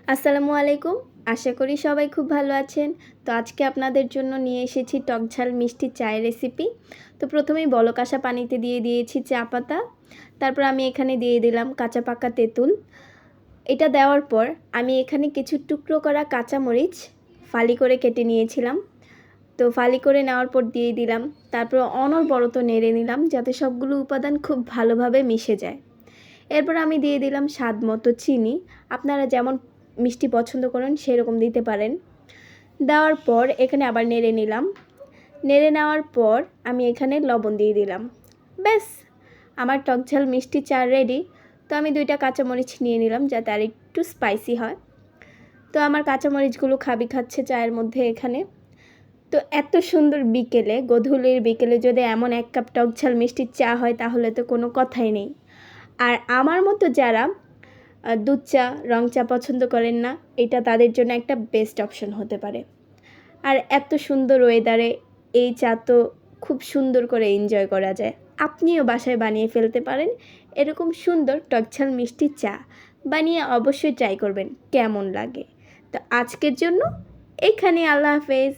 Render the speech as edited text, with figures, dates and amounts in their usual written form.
আসসালামু আলাইকুম। আশা করি সবাই খুব ভালো আছেন। তো আজকে আপনাদের জন্য নিয়ে এসেছি টকঝাল মিষ্টি চায়ের রেসিপি। তো প্রথমেই বলক আসা পানিতে দিয়ে দিয়েছি চা পাতা। তারপর আমি এখানে দিয়ে দিলাম কাঁচা পাকা তেঁতুল। এটা দেওয়ার পর আমি এখানে কিছু টুকরো করা কাঁচামরিচ ফালি করে কেটে নিয়েছিলাম। তো ফালি করে নেওয়ার পর দিয়ে দিলাম। তারপর অনবরত নেড়ে নিলাম যাতে সবগুলো উপাদান খুব ভালোভাবে মিশে যায়। এরপর আমি দিয়ে দিলাম স্বাদ মতো চিনি। আপনারা যেমন মিষ্টি পছন্দ করেন সেরকম দিতে পারেন। দেওয়ার পর এখানে আবার নেড়ে নিলাম। নেড়ে নেওয়ার পর আমি এখানে লবণ দিয়ে দিলাম। ব্যাস, আমার টকঝাল মিষ্টি চা রেডি। তো আমি 2টা কাঁচামরিচ নিয়ে নিলাম যাতে আর একটু স্পাইসি হয়। তো আমার কাঁচামরিচগুলো খাচ্ছে চায়ের মধ্যে এখানে। তো এত সুন্দর বিকেলে, গধূলির বিকেলে যদি এমন 1 কাপ টকঝাল মিষ্টি চা হয় তাহলে তো কোনো কথাই নেই। আর আমার মতো যারা দুধ চা, রং চা পছন্দ করেন না, এটা তাদের জন্য একটা বেস্ট অপশন হতে পারে। আর এত সুন্দর ওয়েদারে এই চা তো খুব সুন্দর করে এনজয় করা যায়। আপনিও বাসায় বানিয়ে ফেলতে পারেন এরকম সুন্দর টকঝাল মিষ্টি চা। বানিয়ে অবশ্যই ট্রাই করবেন কেমন লাগে। তো আজকের জন্য এখানে আল্লাহ হাফেজ।